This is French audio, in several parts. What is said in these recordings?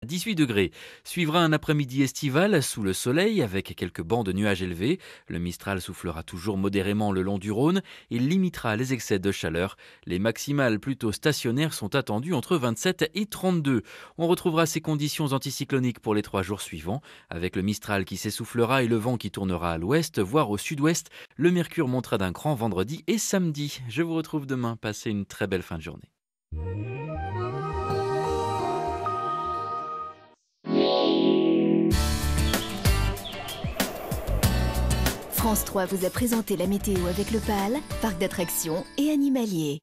18 degrés. Suivra un après-midi estival sous le soleil avec quelques bancs de nuages élevés. Le Mistral soufflera toujours modérément le long du Rhône et limitera les excès de chaleur. Les maximales plutôt stationnaires sont attendues entre 27 et 32. On retrouvera ces conditions anticycloniques pour les 3 jours suivants, avec le Mistral qui s'essoufflera et le vent qui tournera à l'ouest, voire au sud-ouest. Le mercure montera d'un cran vendredi et samedi. Je vous retrouve demain. Passez une très belle fin de journée. France 3 vous a présenté la météo avec le PAL, parc d'attractions et animalier.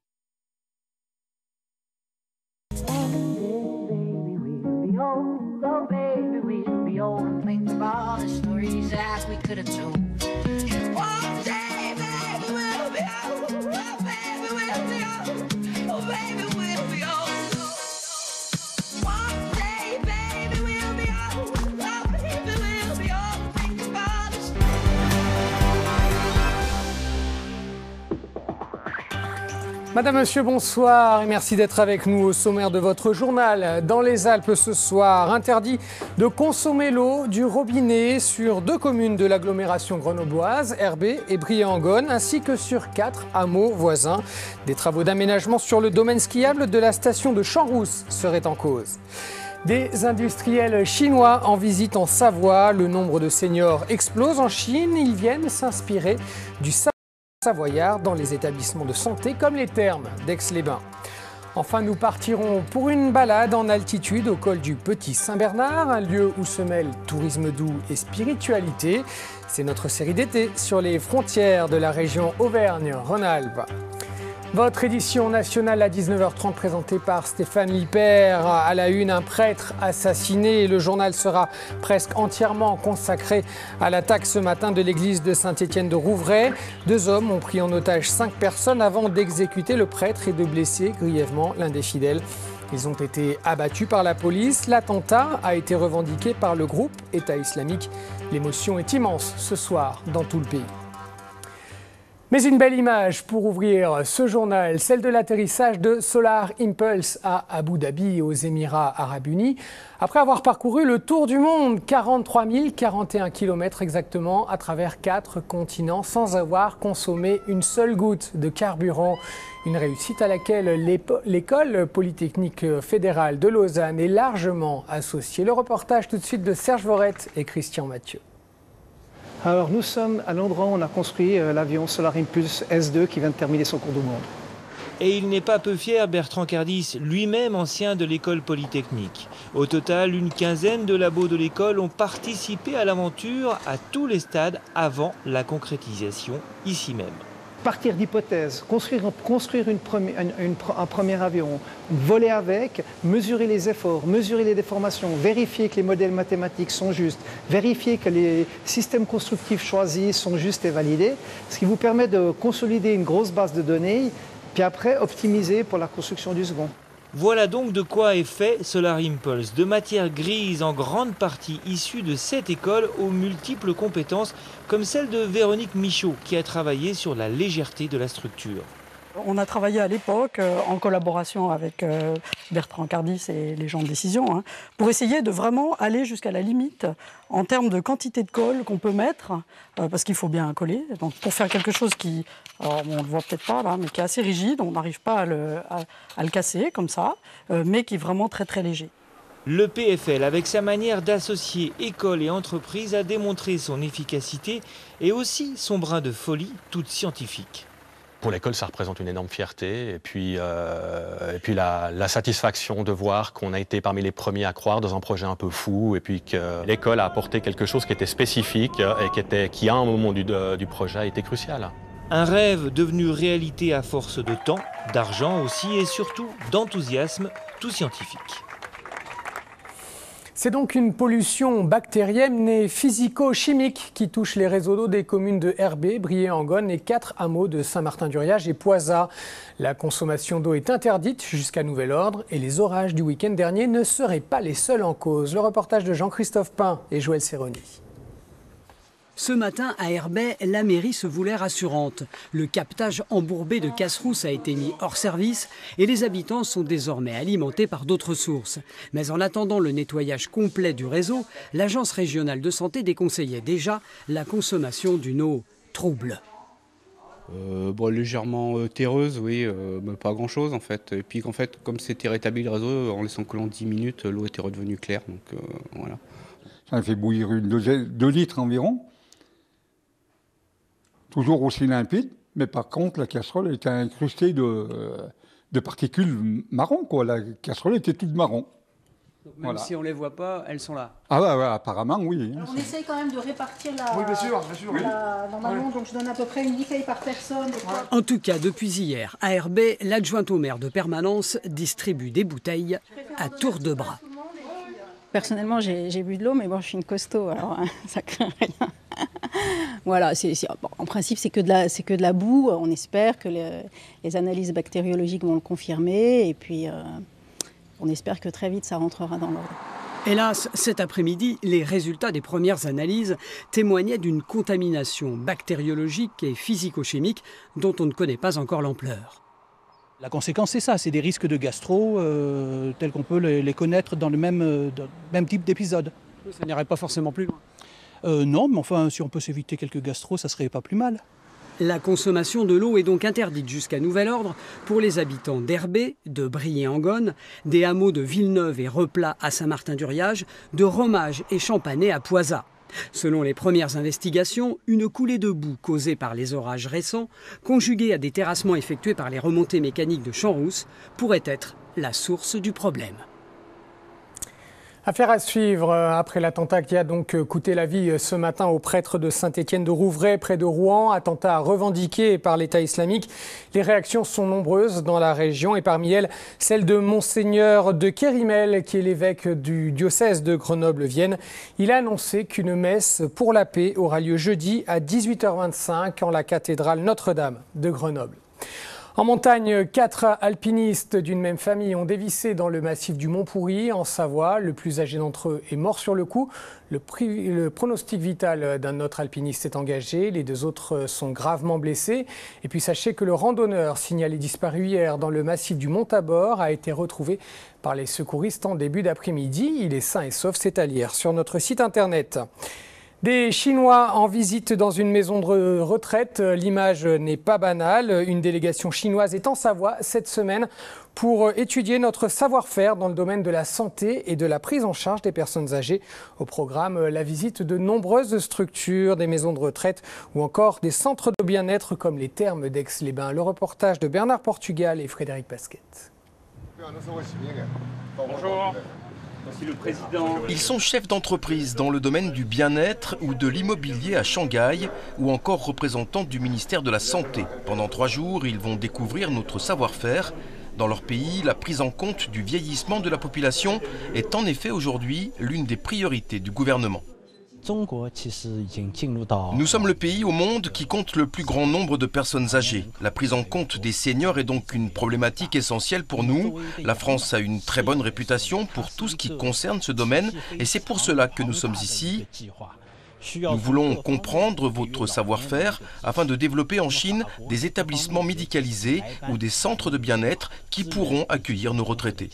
Madame, Monsieur, bonsoir et merci d'être avec nous au sommaire de votre journal. Dans les Alpes ce soir, interdit de consommer l'eau du robinet sur 2 communes de l'agglomération grenobloise, Herbé et Briey-en-Gonne, ainsi que sur 4 hameaux voisins. Des travaux d'aménagement sur le domaine skiable de la station de Champs-Rousses seraient en cause. Des industriels chinois en visite en Savoie. Le nombre de seniors explose en Chine. Ils viennent s'inspirer du savoyard dans les établissements de santé comme les thermes d'Aix-les-Bains. Enfin, nous partirons pour une balade en altitude au col du Petit Saint-Bernard, un lieu où se mêlent tourisme doux et spiritualité. C'est notre série d'été sur les frontières de la région Auvergne-Rhône-Alpes. Votre édition nationale à 19h30 présentée par Stéphane Lippert. À la une, un prêtre assassiné. Le journal sera presque entièrement consacré à l'attaque ce matin de l'église de Saint-Étienne de Rouvray. 2 hommes ont pris en otage 5 personnes avant d'exécuter le prêtre et de blesser grièvement l'un des fidèles. Ils ont été abattus par la police. L'attentat a été revendiqué par le groupe État islamique. L'émotion est immense ce soir dans tout le pays. Mais une belle image pour ouvrir ce journal, celle de l'atterrissage de Solar Impulse à Abu Dhabi, aux Émirats Arabes Unis. Après avoir parcouru le tour du monde, 43 041 km exactement, à travers 4 continents, sans avoir consommé une seule goutte de carburant. Une réussite à laquelle l'école polytechnique fédérale de Lausanne est largement associée. Le reportage tout de suite de Serge Vorette et Christian Mathieu. Alors nous sommes à l'endroit où on a construit l'avion Solar Impulse S2 qui vient de terminer son cours du monde. Et il n'est pas peu fier, Bertrand Cardis, lui-même ancien de l'école polytechnique. Au total, une quinzaine de labos de l'école ont participé à l'aventure à tous les stades avant la concrétisation ici même. Partir d'hypothèses, construire un premier avion, voler avec, mesurer les efforts, mesurer les déformations, vérifier que les modèles mathématiques sont justes, vérifier que les systèmes constructifs choisis sont justes et validés, ce qui vous permet de consolider une grosse base de données, puis après optimiser pour la construction du second. Voilà donc de quoi est fait Solar Impulse, de matière grise en grande partie issue de cette école aux multiples compétences, comme celle de Véronique Michaud, qui a travaillé sur la légèreté de la structure. On a travaillé à l'époque en collaboration avec Bertrand Cardis et les gens de décision pour essayer de vraiment aller jusqu'à la limite en termes de quantité de colle qu'on peut mettre, parce qu'il faut bien coller. Donc pour faire quelque chose qui, alors on ne le voit peut-être pas là, mais qui est assez rigide, on n'arrive pas à le casser comme ça, mais qui est vraiment très très léger. Le PFL, avec sa manière d'associer école et entreprise, a démontré son efficacité et aussi son brin de folie toute scientifique. Pour l'école, ça représente une énorme fierté et puis la satisfaction de voir qu'on a été parmi les premiers à croire dans un projet un peu fou et puis que l'école a apporté quelque chose qui était spécifique et qui à un moment du projet a été crucial. Un rêve devenu réalité à force de temps, d'argent aussi et surtout d'enthousiasme tout scientifique. C'est donc une pollution bactérienne et physico-chimique qui touche les réseaux d'eau des communes de Herbé, Briey-en-Gonne et 4 hameaux de Saint-Martin-du-Riage et Poisat. La consommation d'eau est interdite jusqu'à nouvel ordre et les orages du week-end dernier ne seraient pas les seuls en cause. Le reportage de Jean-Christophe Pain et Joël Serroni. Ce matin, à Herbey, la mairie se voulait rassurante. Le captage embourbé de Casserousse a été mis hors service et les habitants sont désormais alimentés par d'autres sources. Mais en attendant le nettoyage complet du réseau, l'Agence régionale de santé déconseillait déjà la consommation d'une eau trouble. Légèrement terreuse, oui, mais pas grand-chose en fait. Et puis qu'en fait, comme c'était rétabli le réseau, en laissant couler 10 minutes, l'eau était redevenue claire. Donc voilà. Ça fait bouillir 2 litres environ. Toujours aussi limpide, mais par contre, la casserole était incrustée de particules marron, quoi. La casserole était toute marron. Donc même si on ne les voit pas, elles sont là. Ah ouais, apparemment, oui. Alors on essaye quand même de répartir la... Oui, bien sûr. Normalement, donc je donne à peu près une bouteille par personne. En tout cas, depuis hier, à Herbey, l'adjointe au maire de permanence distribue des bouteilles à tour de bras. Personnellement, j'ai bu de l'eau, mais bon, je suis une costaud, alors ça craint rien. Voilà, en principe, c'est que de la boue. On espère que les analyses bactériologiques vont le confirmer. Et puis, on espère que très vite, ça rentrera dans l'ordre. Hélas, cet après-midi, les résultats des premières analyses témoignaient d'une contamination bactériologique et physico-chimique dont on ne connaît pas encore l'ampleur. La conséquence, c'est ça, c'est des risques de gastro tels qu'on peut les connaître dans le même type d'épisode. Ça n'irait pas forcément plus loin. Non, mais enfin, si on peut s'éviter quelques gastro, ça serait pas plus mal. La consommation de l'eau est donc interdite jusqu'à nouvel ordre pour les habitants d'Herbey, de Briey-en-Gonne, des hameaux de Villeneuve et Replat à Saint-Martin-du-Riage, de Romage et Champanet à Poisat. Selon les premières investigations, une coulée de boue causée par les orages récents, conjuguée à des terrassements effectués par les remontées mécaniques de Champs-Rousse, pourrait être la source du problème. Affaire à suivre après l'attentat qui a donc coûté la vie ce matin au prêtre de Saint-Étienne-de-Rouvray près de Rouen, attentat revendiqué par l'État islamique. Les réactions sont nombreuses dans la région et parmi elles celle de Monseigneur de Kérimel qui est l'évêque du diocèse de Grenoble-Vienne. Il a annoncé qu'une messe pour la paix aura lieu jeudi à 18h25 en la cathédrale Notre-Dame de Grenoble. En montagne, 4 alpinistes d'une même famille ont dévissé dans le massif du Mont-Pourri, en Savoie. Le plus âgé d'entre eux est mort sur le coup. Le pronostic vital d'un autre alpiniste est engagé. Les 2 autres sont gravement blessés. Et puis sachez que le randonneur signalé disparu hier dans le massif du Mont-Tabor a été retrouvé par les secouristes en début d'après-midi. Il est sain et sauf, c'est à lire sur notre site internet. Des Chinois en visite dans une maison de retraite. L'image n'est pas banale. Une délégation chinoise est en Savoie cette semaine pour étudier notre savoir-faire dans le domaine de la santé et de la prise en charge des personnes âgées. Au programme, la visite de nombreuses structures, des maisons de retraite ou encore des centres de bien-être comme les Thermes d'Aix-les-Bains. Le reportage de Bernard Portugal et Frédéric Pasquette. Bonjour. Le président. Ils sont chefs d'entreprise dans le domaine du bien-être ou de l'immobilier à Shanghai ou encore représentants du ministère de la Santé. Pendant 3 jours, ils vont découvrir notre savoir-faire. Dans leur pays, la prise en compte du vieillissement de la population est en effet aujourd'hui l'une des priorités du gouvernement. Nous sommes le pays au monde qui compte le plus grand nombre de personnes âgées. La prise en compte des seniors est donc une problématique essentielle pour nous. La France a une très bonne réputation pour tout ce qui concerne ce domaine et c'est pour cela que nous sommes ici. Nous voulons comprendre votre savoir-faire afin de développer en Chine des établissements médicalisés ou des centres de bien-être qui pourront accueillir nos retraités.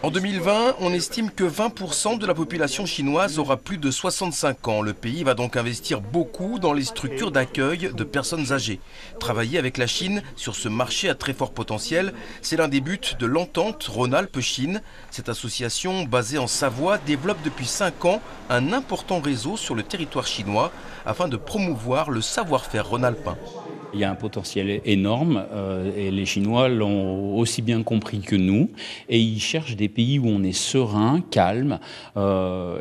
En 2020, on estime que 20% de la population chinoise aura plus de 65 ans. Le pays va donc investir beaucoup dans les structures d'accueil de personnes âgées. Travailler avec la Chine sur ce marché à très fort potentiel, c'est l'un des buts de l'entente Rhône-Alpes-Chine. Cette association, basée en Savoie, développe depuis 5 ans un important réseau sur le territoire chinois afin de promouvoir le savoir-faire rhône-alpin. Il y a un potentiel énorme et les Chinois l'ont aussi bien compris que nous et ils cherchent des pays où on est serein, calme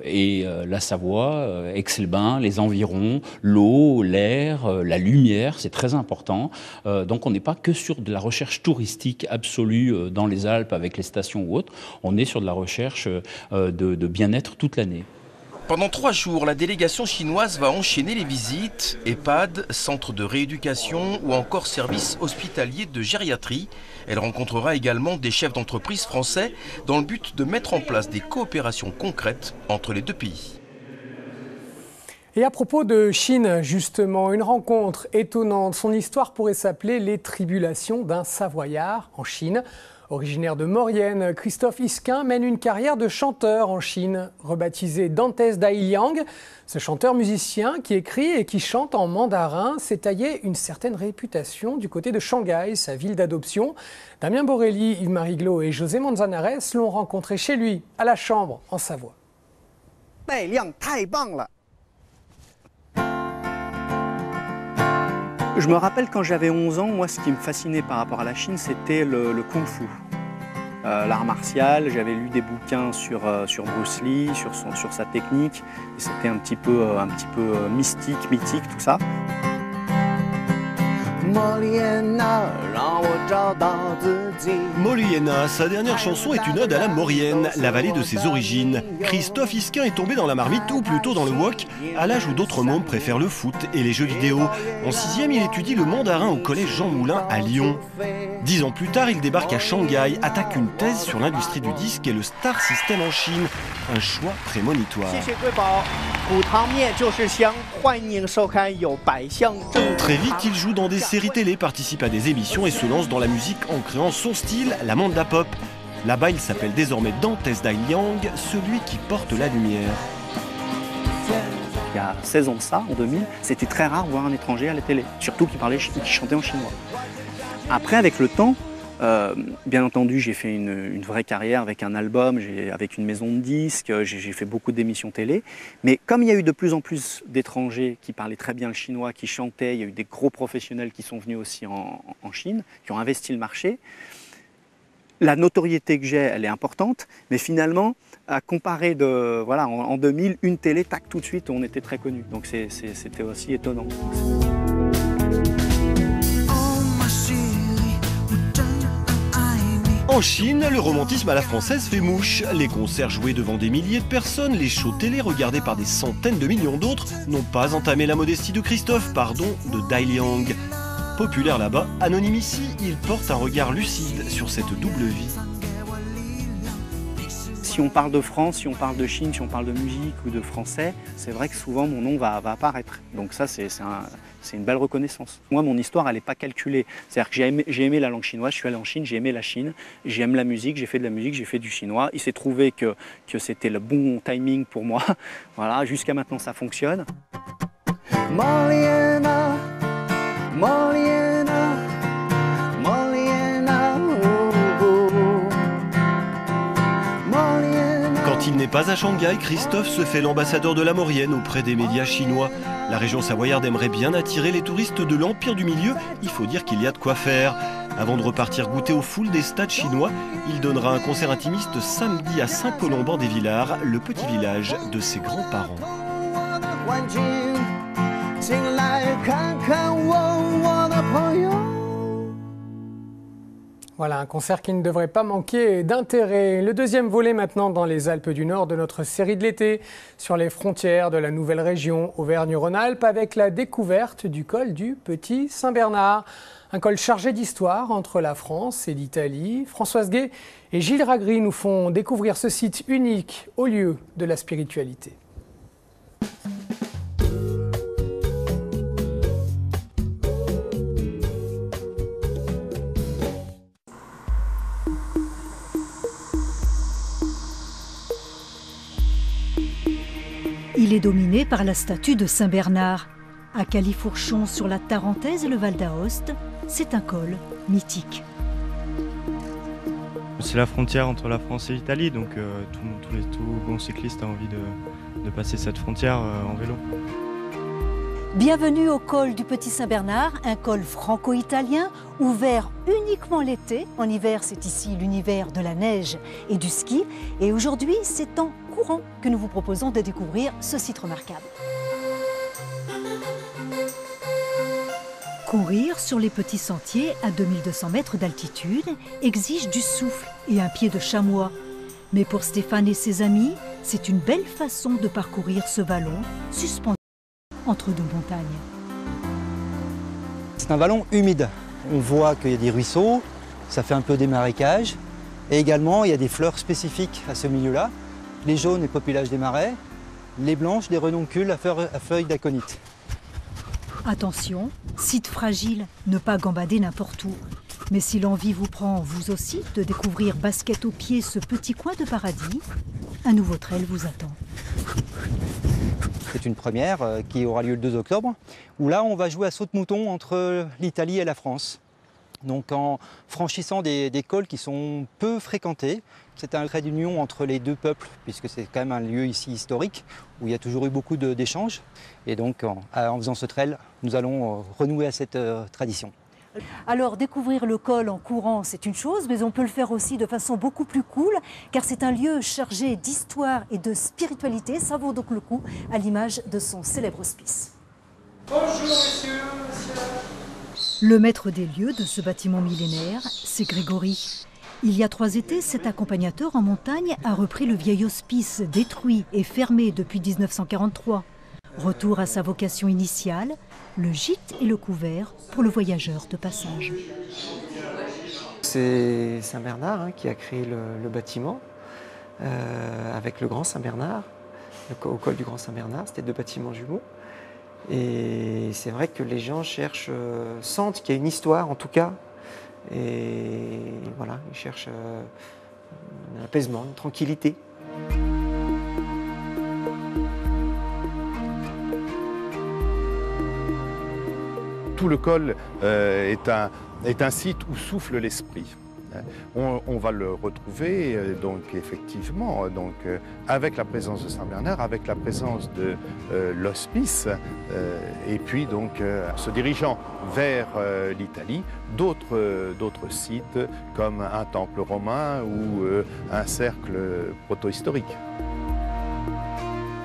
et la Savoie, Aix-les-Bains, les environs, l'eau, l'air, la lumière, c'est très important. Donc on n'est pas que sur de la recherche touristique absolue dans les Alpes avec les stations ou autres, on est sur de la recherche de bien-être toute l'année. Pendant 3 jours, la délégation chinoise va enchaîner les visites, EHPAD, centres de rééducation ou encore services hospitaliers de gériatrie. Elle rencontrera également des chefs d'entreprise français dans le but de mettre en place des coopérations concrètes entre les 2 pays. Et à propos de Chine, justement, une rencontre étonnante. Son histoire pourrait s'appeler « Les tribulations d'un Savoyard en Chine ». Originaire de Maurienne, Christophe Isquin mène une carrière de chanteur en Chine. Rebaptisé Dantes Dailiang, ce chanteur-musicien qui écrit et qui chante en mandarin s'est taillé une certaine réputation du côté de Shanghai, sa ville d'adoption. Damien Borelli, Yves-Marie Glo et José Manzanares l'ont rencontré chez lui, à la Chambre, en Savoie. Je me rappelle quand j'avais 11 ans, moi ce qui me fascinait par rapport à la Chine, c'était le kung-fu. L'art martial, j'avais lu des bouquins sur Bruce Lee, sur sa technique, et c'était un petit peu mystique, mythique, tout ça. Moliena, sa dernière chanson est une ode à la Maurienne, la vallée de ses origines. Christophe Isquin est tombé dans la marmite, ou plutôt dans le wok, à l'âge où d'autres mômes préfèrent le foot et les jeux vidéo. En 6e, il étudie le mandarin au collège Jean Moulin à Lyon. 10 ans plus tard, il débarque à Shanghai, attaque une thèse sur l'industrie du disque et le star system en Chine. Un choix prémonitoire. Très vite, il joue dans des séries télé, participe à des émissions et se lance dans la musique en créant son style, la manda pop. Là-bas, il s'appelle désormais Dantes Dailiang, celui qui porte la lumière. Il y a 16 ans de ça, en 2000, c'était très rare de voir un étranger à la télé, surtout qui chantait en chinois. Après, avec le temps, bien entendu, j'ai fait une vraie carrière avec un album, avec une maison de disques, j'ai fait beaucoup d'émissions télé. Mais comme il y a eu de plus en plus d'étrangers qui parlaient très bien le chinois, qui chantaient, il y a eu des gros professionnels qui sont venus aussi en Chine, qui ont investi le marché. La notoriété que j'ai, elle est importante, mais finalement, à comparer en 2000, une télé, tac, tout de suite, on était très connus. Donc c'était aussi étonnant. En Chine, le romantisme à la française fait mouche. Les concerts joués devant des milliers de personnes, les shows télé regardés par des centaines de millions d'autres n'ont pas entamé la modestie de Christophe, de Dailiang. Populaire là-bas, anonyme ici, il porte un regard lucide sur cette double vie. Si on parle de France, si on parle de Chine, si on parle de musique ou de français, c'est vrai que souvent mon nom va apparaître. Donc ça, c'est une belle reconnaissance. Moi, mon histoire, elle n'est pas calculée. C'est-à-dire que j'ai aimé la langue chinoise, je suis allé en Chine, j'ai aimé la Chine, j'aime la musique, j'ai fait de la musique, j'ai fait du chinois. Il s'est trouvé que c'était le bon timing pour moi. Voilà, jusqu'à maintenant, ça fonctionne. Moliena, Moliena, Moliena, Quand il n'est pas à Shanghai, Christophe se fait l'ambassadeur de la Maurienne auprès des médias chinois. La région savoyarde aimerait bien attirer les touristes de l'Empire du Milieu. Il faut dire qu'il y a de quoi faire. Avant de repartir goûter aux foules des stades chinois, il donnera un concert intimiste samedi à Saint-Colomban-des-Villars, le petit village de ses grands-parents. Voilà, un concert qui ne devrait pas manquer d'intérêt. Le deuxième volet maintenant dans les Alpes du Nord de notre série de l'été, sur les frontières de la nouvelle région Auvergne-Rhône-Alpes, avec la découverte du col du Petit Saint-Bernard. Un col chargé d'histoire entre la France et l'Italie. Françoise Gay et Gilles Ragry nous font découvrir ce site unique au lieu de la spiritualité. Il est dominé par la statue de Saint-Bernard. À Califourchon, sur la Tarentaise et le Val d'Aoste, c'est un col mythique. C'est la frontière entre la France et l'Italie, donc tout bon cycliste a envie de passer cette frontière en vélo. Bienvenue au col du Petit Saint-Bernard, un col franco-italien ouvert uniquement l'été. En hiver, c'est ici l'univers de la neige et du ski. Et aujourd'hui, c'est en courant que nous vous proposons de découvrir ce site remarquable. Courir sur les petits sentiers à 2200 mètres d'altitude exige du souffle et un pied de chamois. Mais pour Stéphane et ses amis, c'est une belle façon de parcourir ce vallon suspendu entre deux montagnes. C'est un vallon humide. On voit qu'il y a des ruisseaux, ça fait un peu des marécages. Et également, il y a des fleurs spécifiques à ce milieu-là. Les jaunes et populages des marais, Les blanches, des renoncules à feuilles d'aconite. Attention, site fragile, ne pas gambader n'importe où. Mais si l'envie vous prend, vous aussi, de découvrir basket aux pieds ce petit coin de paradis, un nouveau trail vous attend. C'est une première qui aura lieu le 2 octobre, où là on va jouer à saute-mouton entre l'Italie et la France. Donc en franchissant des cols qui sont peu fréquentés, c'est un trait d'union entre les deux peuples, puisque c'est quand même un lieu ici historique, où il y a toujours eu beaucoup d'échanges. Et donc en faisant ce trail, nous allons renouer à cette tradition. Alors découvrir le col en courant, c'est une chose, mais on peut le faire aussi de façon beaucoup plus cool, car c'est un lieu chargé d'histoire et de spiritualité. Ça vaut donc le coup, à l'image de son célèbre hospice. Bonjour messieurs, Le maître des lieux de ce bâtiment millénaire, c'est Grégory. Il y a 3 étés, cet accompagnateur en montagne a repris le vieil hospice détruit et fermé depuis 1943. Retour à sa vocation initiale, le gîte et le couvert pour le voyageur de passage. C'est Saint-Bernard qui a créé le bâtiment avec le Grand Saint-Bernard, au col du Grand Saint-Bernard, c'était 2 bâtiments jumeaux. Et c'est vrai que les gens cherchent, sentent qu'il y a une histoire en tout cas, et voilà, ils cherchent un apaisement, une tranquillité. Tout le col est un site où souffle l'esprit. On va le retrouver donc effectivement avec la présence de Saint-Bernard, avec la présence de l'hospice, et puis donc se dirigeant vers l'Italie, d'autres sites comme un temple romain ou un cercle protohistorique.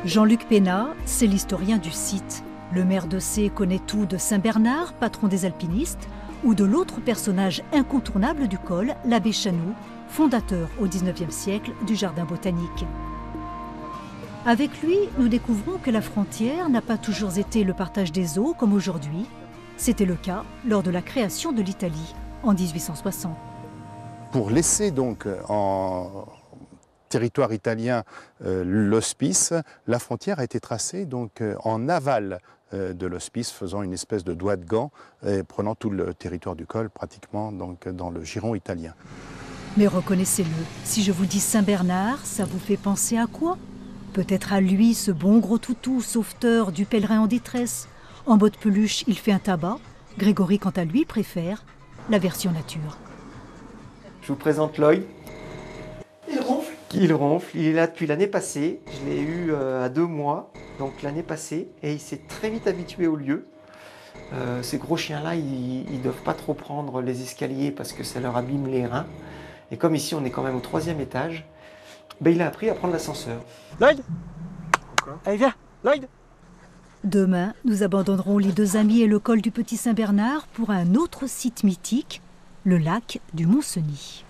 Jean-Luc Pénat, c'est l'historien du site. Le maire de Sées connaît tout de Saint-Bernard, patron des alpinistes, ou de l'autre personnage incontournable du col, l'abbé Chanou, fondateur au XIXe siècle du jardin botanique. Avec lui, nous découvrons que la frontière n'a pas toujours été le partage des eaux comme aujourd'hui. C'était le cas lors de la création de l'Italie en 1860. Pour laisser donc en territoire italien l'hospice, la frontière a été tracée donc en aval de l'hospice, faisant une espèce de doigt de gant et prenant tout le territoire du col pratiquement donc dans le giron italien. Mais reconnaissez-le, si je vous dis Saint-Bernard, ça vous fait penser à quoi? Peut-être à lui, ce bon gros toutou, sauveteur du pèlerin en détresse. En botte peluche, il fait un tabac. Grégory, quant à lui, préfère la version nature. Je vous présente Lloyd. Il ronfle, il est là depuis l'année passée. Je l'ai eu à 2 mois, donc l'année passée, et il s'est très vite habitué au lieu. Ces gros chiens-là, ils ne doivent pas trop prendre les escaliers parce que ça leur abîme les reins. Et comme ici, on est quand même au 3e étage, il a appris à prendre l'ascenseur. Lloyd, allez viens, Lloyd. Demain, nous abandonnerons les 2 amis et le col du Petit Saint-Bernard pour un autre site mythique, le lac du Mont-Cenis.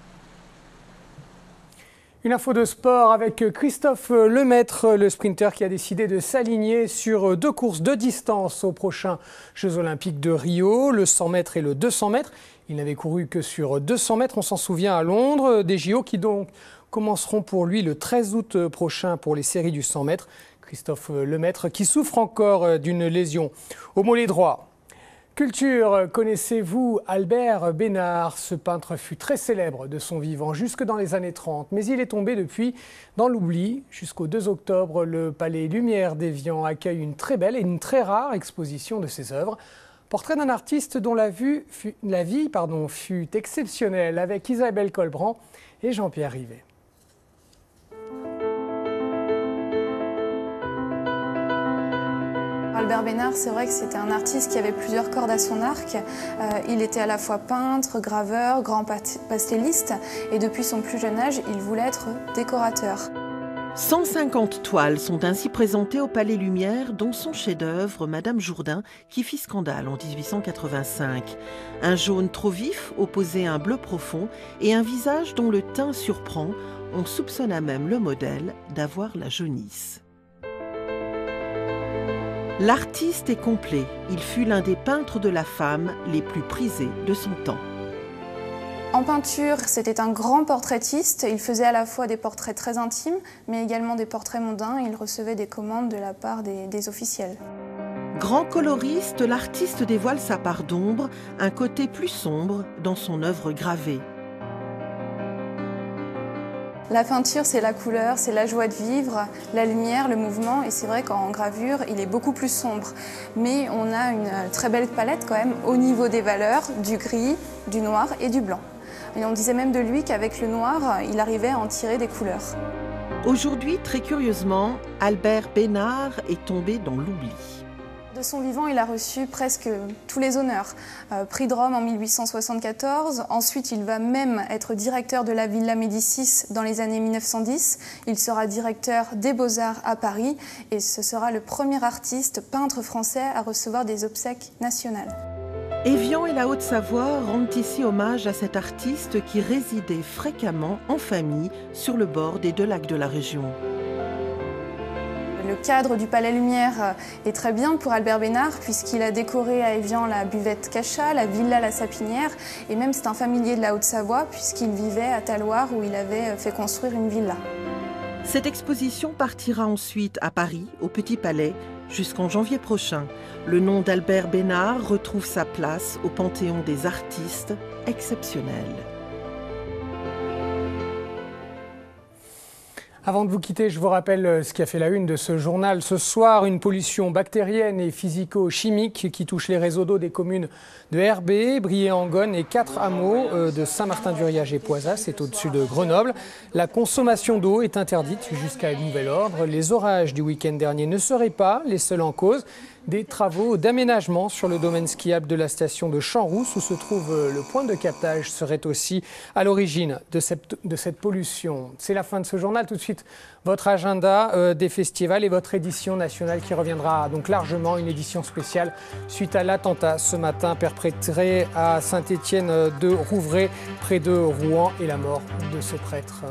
Une info de sport avec Christophe Lemaître, le sprinter qui a décidé de s'aligner sur 2 courses de distance aux prochains Jeux Olympiques de Rio, le 100 mètres et le 200 mètres. Il n'avait couru que sur 200 mètres, on s'en souvient, à Londres, des JO qui donc commenceront pour lui le 13 août prochain pour les séries du 100 mètres. Christophe Lemaître qui souffre encore d'une lésion au mollet droit. Culture, connaissez-vous Albert Bénard? Ce peintre fut très célèbre de son vivant jusque dans les années 30, mais il est tombé depuis dans l'oubli. Jusqu'au 2 octobre, le Palais Lumière d'Évian accueille une très belle et une très rare exposition de ses œuvres. Portrait d'un artiste dont la vie fut exceptionnelle, avec Isabelle Colbrand et Jean-Pierre Rivet. Albert Bénard, c'est vrai que c'était un artiste qui avait plusieurs cordes à son arc. Il était à la fois peintre, graveur, grand pastelliste, et depuis son plus jeune âge, il voulait être décorateur. 150 toiles sont ainsi présentées au Palais Lumière, dont son chef-d'œuvre, Madame Jourdain, qui fit scandale en 1885. Un jaune trop vif opposé à un bleu profond et un visage dont le teint surprend. On soupçonna même le modèle d'avoir la jaunisse. L'artiste est complet. Il fut l'un des peintres de la femme les plus prisés de son temps. En peinture, c'était un grand portraitiste. Il faisait à la fois des portraits très intimes, mais également des portraits mondains. Il recevait des commandes de la part des officiels. Grand coloriste, l'artiste dévoile sa part d'ombre, un côté plus sombre dans son œuvre gravée. La peinture, c'est la couleur, c'est la joie de vivre, la lumière, le mouvement. Et c'est vrai qu'en gravure, il est beaucoup plus sombre. Mais on a une très belle palette quand même au niveau des valeurs, du gris, du noir et du blanc. Et on disait même de lui qu'avec le noir, il arrivait à en tirer des couleurs. Aujourd'hui, très curieusement, Albert Bénard est tombé dans l'oubli. De son vivant, il a reçu presque tous les honneurs. Prix de Rome en 1874, ensuite il va même être directeur de la Villa Médicis dans les années 1910. Il sera directeur des Beaux-Arts à Paris et ce sera le premier artiste peintre français à recevoir des obsèques nationales. Évian et la Haute-Savoie rendent ici hommage à cet artiste qui résidait fréquemment en famille sur le bord des 2 lacs de la région. Le cadre du Palais Lumière est très bien pour Albert Bénard puisqu'il a décoré à Évian la buvette Cachat, la villa La Sapinière et même c'est un familier de la Haute-Savoie puisqu'il vivait à Talloires où il avait fait construire une villa. Cette exposition partira ensuite à Paris, au Petit Palais, jusqu'en janvier prochain. Le nom d'Albert Bénard retrouve sa place au panthéon des artistes exceptionnels. Avant de vous quitter, je vous rappelle ce qui a fait la une de ce journal. Ce soir, une pollution bactérienne et physico-chimique qui touche les réseaux d'eau des communes de Herbé, Briey-en-Gonne et 4 hameaux de Saint-Martin-du-Riage et Poisat, c'est au-dessus de Grenoble. La consommation d'eau est interdite jusqu'à nouvel ordre. Les orages du week-end dernier ne seraient pas les seuls en cause. Des travaux d'aménagement sur le domaine skiable de la station de Champs-Rousse où se trouve le point de captage seraient aussi à l'origine de cette pollution. C'est la fin de ce journal. Tout de suite, votre agenda des festivals et votre édition nationale qui reviendra donc largement, une édition spéciale suite à l'attentat ce matin perpétré à Saint-Étienne de Rouvray près de Rouen et la mort de ce prêtre.